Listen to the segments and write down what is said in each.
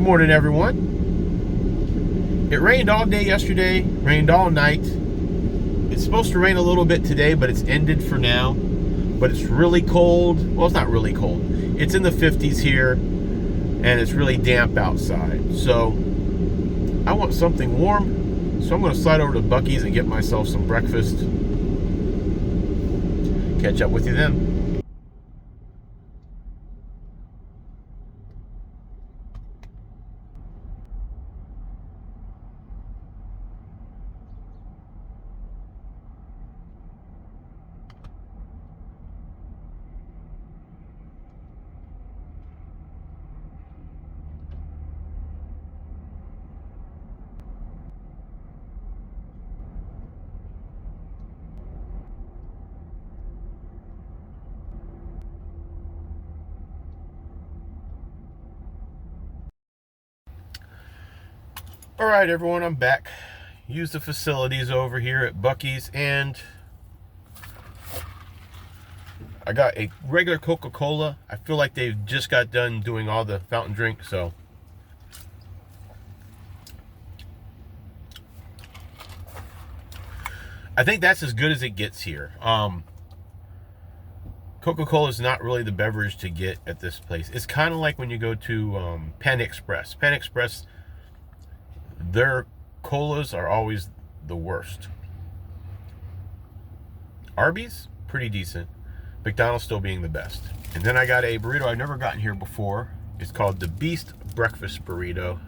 morning, everyone. It rained all day yesterday, rained all night. It's supposed to rain a little bit today, but it's ended for now. But it's really cold. Well, it's not really cold. It's in the 50s here, and it's really damp outside. So I want something warm, so I'm going to slide over to Buc-ee's and get myself some breakfast. Catch up with you then. All right, everyone, I'm back. Use the facilities over here at Buc-ee's, and I got a regular Coca-Cola. I feel like they've just got done doing all the fountain drinks, so I think that's as good as it gets here. Coca-Cola is not really the beverage to get at this place. It's kind of like when you go to Panda Express. Panda Express, their colas are always the worst. Arby's, pretty decent. McDonald's still being the best. And then I got a burrito I've never gotten here before. It's called the Beast Breakfast Burrito.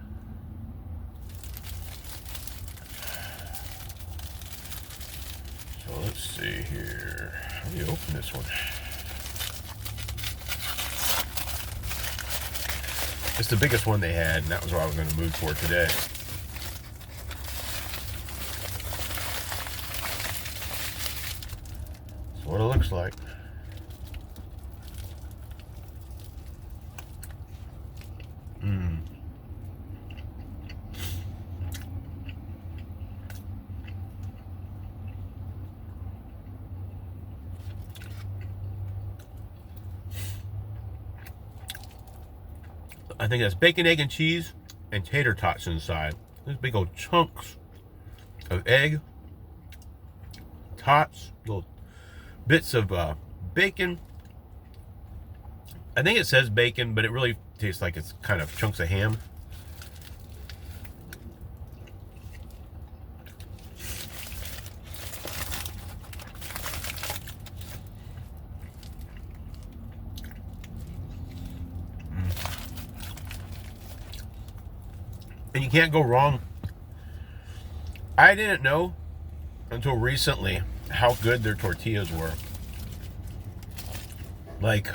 So let's see here. How do you open this one? It's the biggest one they had, and that was what I was in the mood for today. That's what it looks like. I think that's bacon, egg, and cheese, and tater tots inside. There's big old chunks of egg, tots, little bits of bacon. I think it says bacon, but it really tastes like it's kind of chunks of ham. And you can't go wrong. I didn't know until recently how good their tortillas were. Like,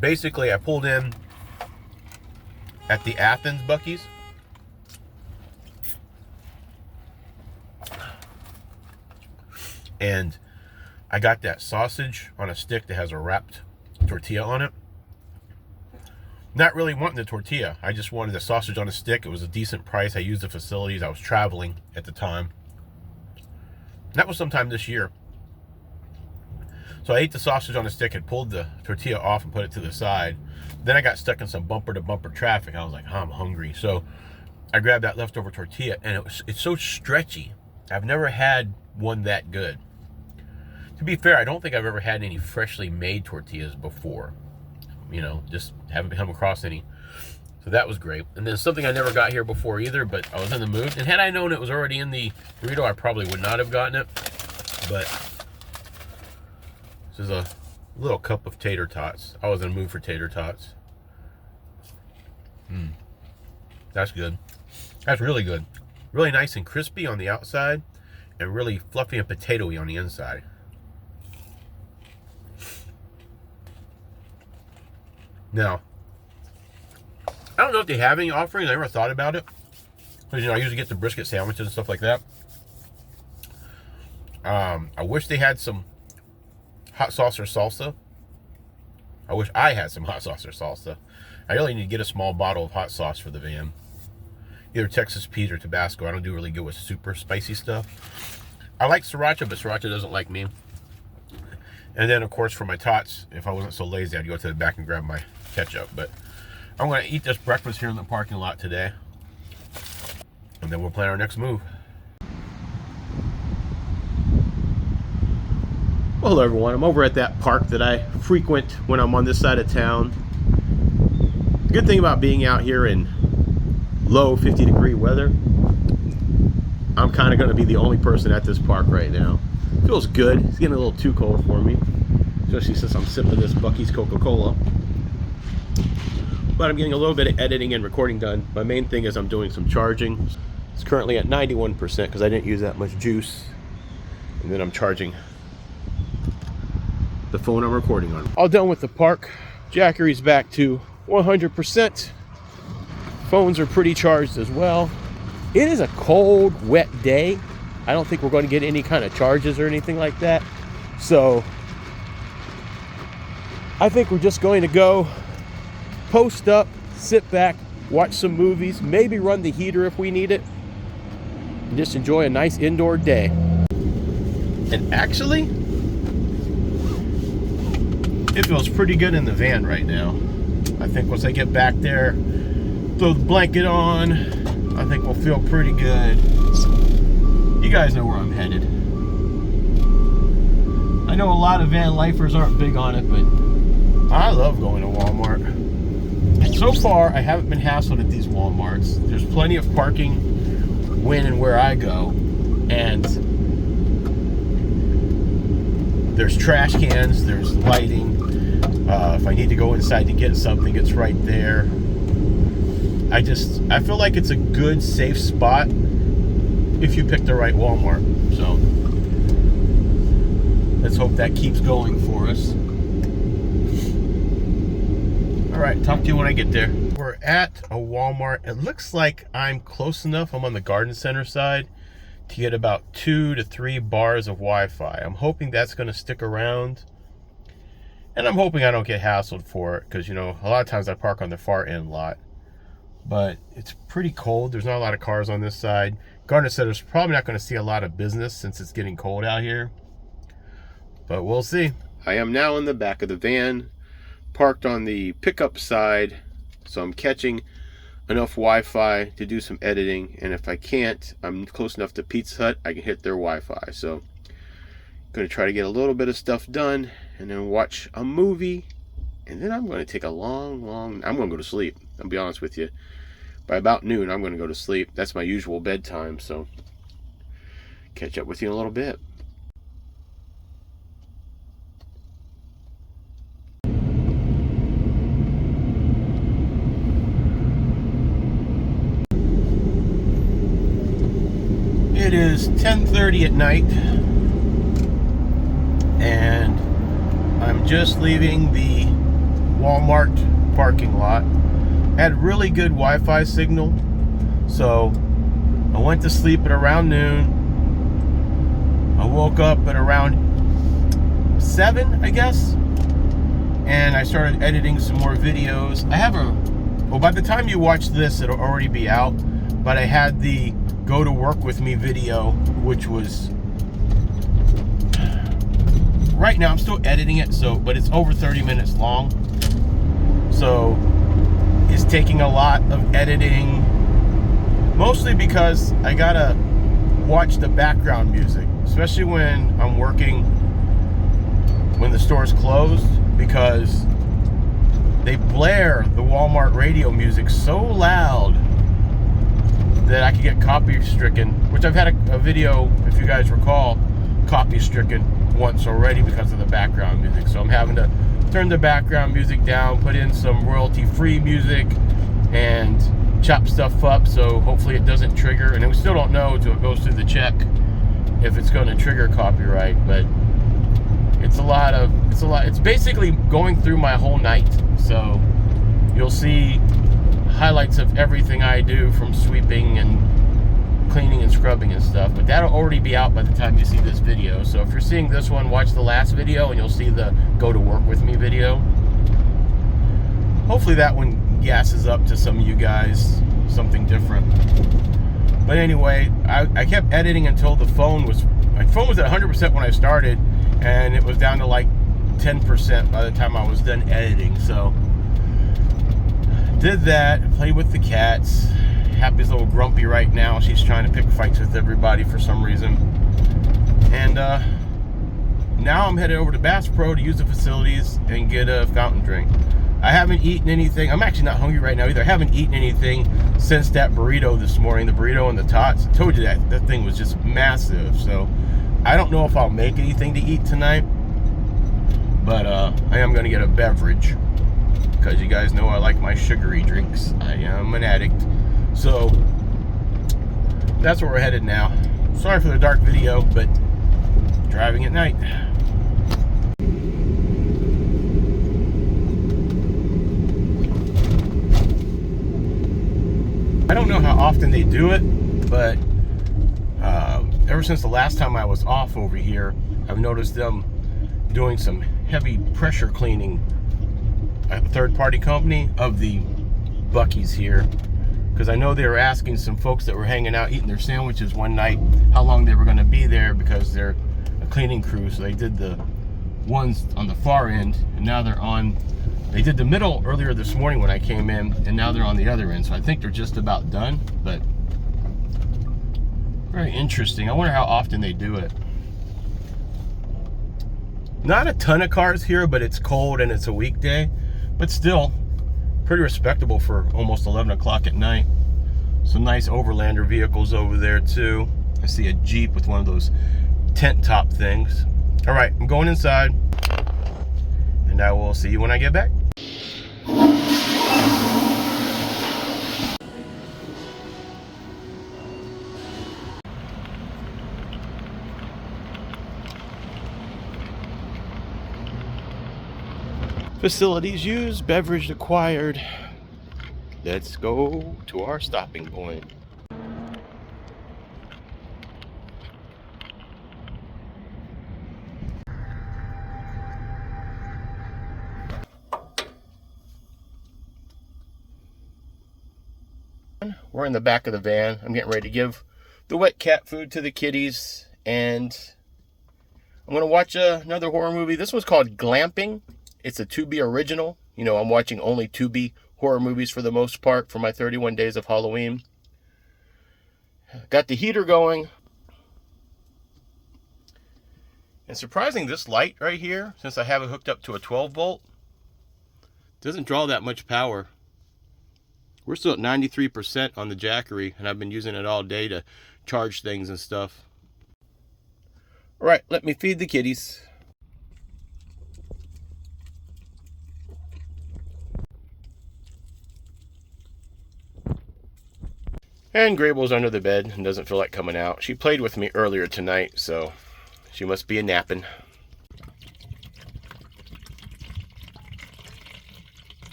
basically I pulled in at the Athens Buc-ee's, and I got that sausage on a stick that has a wrapped tortilla on it. Not really wanting the tortilla. I just wanted the sausage on a stick. It was a decent price. I used the facilities. I was traveling at the time. That was sometime this year. So I ate the sausage on a stick and pulled the tortilla off and put it to the side. Then I got stuck in some bumper-to-bumper traffic. I was like, oh, I'm hungry. So I grabbed that leftover tortilla, and it's so stretchy. I've never had one that good. To be fair, I don't think I've ever had any freshly made tortillas before. You know, just haven't come across any. So that was great. And then something I never got here before either, but I was in the mood. And had I known it was already in the burrito, I probably would not have gotten it. But this is a little cup of tater tots. I was in the mood for tater tots. That's good. That's really good. Really nice and crispy on the outside, and really fluffy and potatoey on the inside. Now, I don't know if they have any offerings. I never thought about it. Because, you know, I usually get the brisket sandwiches and stuff like that. I wish they had some hot sauce or salsa. I wish I had some hot sauce or salsa. I really need to get a small bottle of hot sauce for the van. Either Texas Pete or Tabasco. I don't do really good with super spicy stuff. I like sriracha, but sriracha doesn't like me. And then, of course, for my tots, if I wasn't so lazy, I'd go to the back and grab my ketchup. But I'm going to eat this breakfast here in the parking lot today. And then we'll plan our next move. Well, hello everyone. I'm over at that park that I frequent when I'm on this side of town. The good thing about being out here in low 50-degree weather, I'm kind of going to be the only person at this park right now. Feels good. It's getting a little too cold for me, especially since I'm sipping this Buc-ee's Coca-Cola. But I'm getting a little bit of editing and recording done. My main thing is I'm doing some charging. It's currently at 91% because I didn't use that much juice. And then I'm charging the phone I'm recording on. All done with the park. Jackery's back to 100%. Phones are pretty charged as well. It is a cold, wet day. I don't think we're going to get any kind of charges or anything like that. So I think we're just going to go post up, sit back, watch some movies, maybe run the heater if we need it, and just enjoy a nice indoor day. And actually, it feels pretty good in the van right now. I think once I get back there, throw the blanket on, I think we'll feel pretty good. You guys know where I'm headed. I know a lot of van lifers aren't big on it, but I love going to Walmart. So far, I haven't been hassled at these Walmarts. There's plenty of parking when and where I go, and there's trash cans, there's lighting. If I need to go inside to get something, it's right there. I feel like it's a good, safe spot if you pick the right Walmart. So let's hope that keeps going for us. All right, talk to you when I get there. We're at a Walmart. It looks like I'm close enough. I'm on the garden center side to get about 2 to 3 bars of Wi-Fi. I'm hoping that's going to stick around. And I'm hoping I don't get hassled for it because, you know, a lot of times I park on the far end lot. But it's pretty cold. There's not a lot of cars on this side. Garden Center's probably not going to see a lot of business since it's getting cold out here. But we'll see. I am now in the back of the van, parked on the pickup side. So I'm catching enough Wi-Fi to do some editing. And if I can't, I'm close enough to Pizza Hut, I can hit their Wi-Fi. So I'm going to try to get a little bit of stuff done and then watch a movie. And then I'm going to take a I'm going to go to sleep. I'll be honest with you. By about noon, I'm going to go to sleep. That's my usual bedtime, so catch up with you in a little bit. It is 10:30 at night, and I'm just leaving the Walmart parking lot. Had really good Wi-Fi signal, so I went to sleep at around noon. I woke up at around 7, I guess, and I started editing some more videos. I have well, by the time you watch this, it'll already be out, but I had the go to work with me video, which was, right now I'm still editing it, but it's over 30 minutes long, so it's taking a lot of editing, mostly because I gotta watch the background music, especially when I'm working when the store's closed, because they blare the Walmart radio music so loud that I could get copy stricken, which I've had a video, if you guys recall, copy stricken once already because of the background music. So I'm having to turn the background music down, put in some royalty-free music, and chop stuff up so hopefully it doesn't trigger. And we still don't know until it goes through the check if it's going to trigger copyright, but it's basically going through my whole night. So you'll see highlights of everything I do, from sweeping and cleaning and scrubbing and stuff, but that'll already be out by the time you see this video. So if you're seeing this one, watch the last video and you'll see the go to work with me video. Hopefully that one gasses up to some of you guys something different. But anyway, I kept editing until my phone was at 100% when I started, and it was down to like 10% by the time I was done editing. So Did that, played with the cats. Happy's a little grumpy right now. She's trying to pick fights with everybody for some reason. And now I'm headed over to Bass Pro to use the facilities and get a fountain drink. I haven't eaten anything. I'm actually not hungry right now either. I haven't eaten anything since that burrito this morning, the burrito and the tots. I told you that thing was just massive. So I don't know if I'll make anything to eat tonight, but I am going to get a beverage because you guys know I like my sugary drinks. I am an addict. So that's where we're headed now. Sorry for the dark video, but driving at night. I don't know how often they do it, but ever since the last time I was off over here, I've noticed them doing some heavy pressure cleaning at a third-party company of the Buc-ee's here, because I know they were asking some folks that were hanging out eating their sandwiches one night how long they were going to be there, because they're a cleaning crew. So they did the ones on the far end, and now they're on. They did the middle earlier this morning when I came in, and now they're on the other end. So I think they're just about done, but very interesting. I wonder how often they do it. Not a ton of cars here, but it's cold and it's a weekday, but still pretty respectable for almost 11 o'clock at night. Some nice overlander vehicles over there too. I see a Jeep with one of those tent top things. All right, I'm going inside, and I will see you when I get back. Facilities used, beverage acquired. Let's go to our stopping point. We're in the back of the van. I'm getting ready to give the wet cat food to the kitties, and I'm going to watch another horror movie. This one's called Glamping. It's a Tubi original. You know, I'm watching only Tubi horror movies for the most part for my 31 days of Halloween. Got the heater going. And surprising, this light right here, since I have it hooked up to a 12 volt, doesn't draw that much power. We're still at 93% on the Jackery, and I've been using it all day to charge things and stuff. All right, let me feed the kitties. And Grable's under the bed and doesn't feel like coming out. She played with me earlier tonight, so she must be a napping.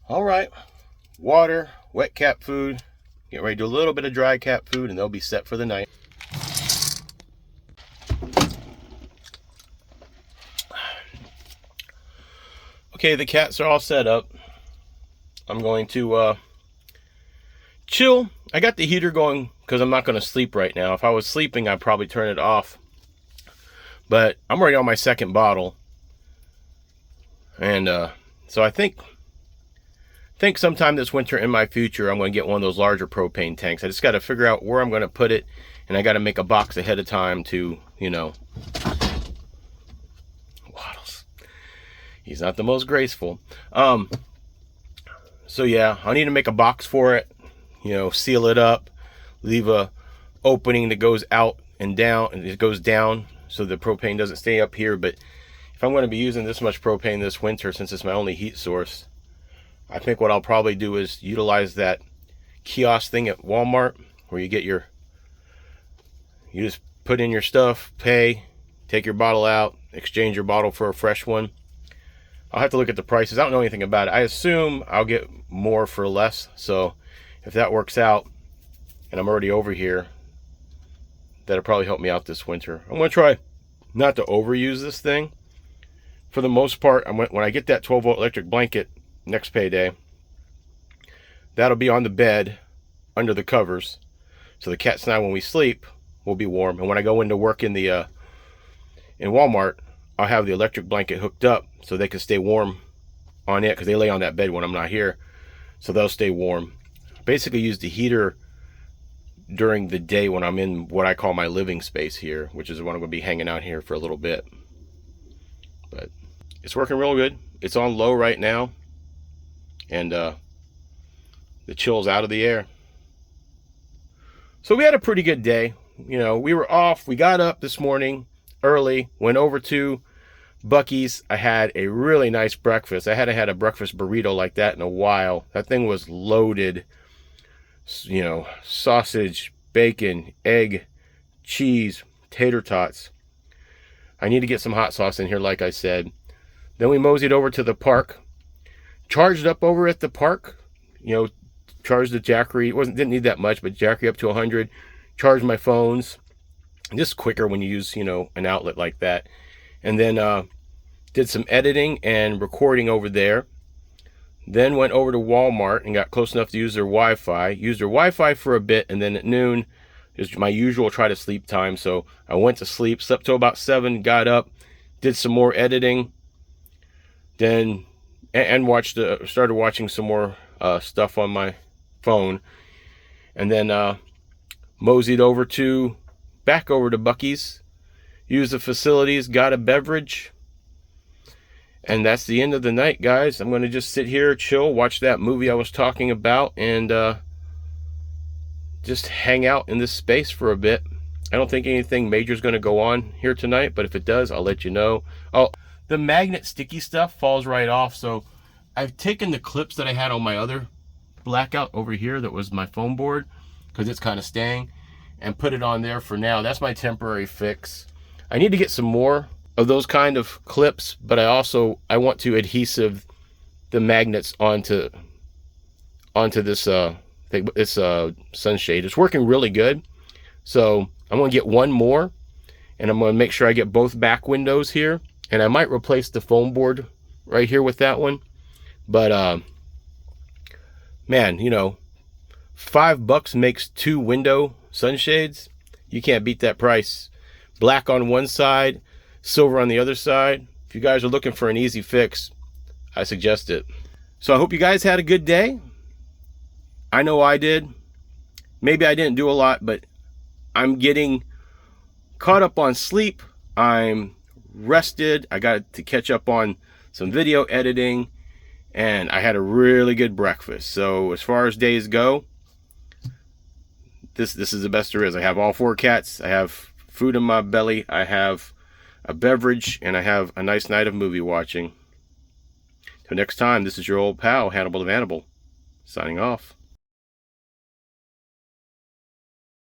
All right, water, wet cat food. Get ready to do a little bit of dry cat food, and they'll be set for the night. Okay, the cats are all set up. I'm going to chill. I got the heater going because I'm not going to sleep right now. If I was sleeping, I'd probably turn it off. But I'm already on my second bottle. And so I think sometime this winter in my future, I'm going to get one of those larger propane tanks. I just got to figure out where I'm going to put it. And I got to make a box ahead of time to, you know. Waddles. He's not the most graceful. So yeah, I need to make a box for it, you know, seal it up, leave a opening that goes out and down, and it goes down so the propane doesn't stay up here. But if I'm going to be using this much propane this winter, since it's my only heat source, I think what I'll probably do is utilize that kiosk thing at Walmart where you get you just put in your stuff, pay, take your bottle out, exchange your bottle for a fresh one. I'll have to look at the prices. I don't know anything about it. I assume I'll get more for less. So if that works out and I'm already over here, that'll probably help me out this winter. I'm going to try not to overuse this thing. For the most part, when I get that 12 volt electric blanket next payday, that'll be on the bed under the covers. So the cats and I, when we sleep, will be warm. And when I go into work in the in Walmart, I'll have the electric blanket hooked up so they can stay warm on it because they lay on that bed when I'm not here, so they'll stay warm. Basically use the heater during the day when I'm in what I call my living space here, which is when I'm going to be hanging out here for a little bit. But it's working real good. It's on low right now, and the chill's out of the air. So we had a pretty good day. You know, we were off. We got up this morning early, went over to Buc-ee's. I had a really nice breakfast. I hadn't had a breakfast burrito like that in a while. That thing was loaded. You know, sausage, bacon, egg, cheese, tater tots. I need to get some hot sauce in here, like I said. Then we moseyed over to the park. Charged up over at the park. You know, charged the Jackery. Didn't need that much, but Jackery up to 100. Charged my phones. Just quicker when you use, you know, an outlet like that. And then did some editing and recording over there. Then went over to Walmart and got close enough to use their Wi-Fi. Used their Wi-Fi for a bit, and then at noon is my usual try to sleep time. So I went to sleep, slept till about 7, got up, did some more editing, then and started watching some more stuff on my phone, and then moseyed back over to Buc-ee's, used the facilities, got a beverage. And that's the end of the night, guys. I'm going to just sit here, chill, watch that movie I was talking about, and just hang out in this space for a bit. I don't think anything major is going to go on here tonight, but if it does, I'll let you know. Oh, the magnet sticky stuff falls right off, so I've taken the clips that I had on my other blackout over here that was my foam board, because it's kind of staying, and put it on there for now. That's my temporary fix. I need to get some more of those kind of clips, but I want to adhesive the magnets onto this thing, this sunshade. It's working really good, so I'm gonna get one more, and I'm gonna make sure I get both back windows here, and I might replace the foam board right here with that one. But man, you know, $5 makes 2 window sunshades. You can't beat that price. Black on one side, silver on the other side. If you guys are looking for an easy fix, I suggest it. So I hope you guys had a good day. I know I did. Maybe I didn't do a lot, but I'm getting caught up on sleep. I'm rested. I got to catch up on some video editing, and I had a really good breakfast. So as far as days go, this is the best there is. I have all 4 cats. I have food in my belly. I have a beverage, and I have a nice night of movie watching. Till next time, this is your old pal, Hannibal the Hannibal, signing off.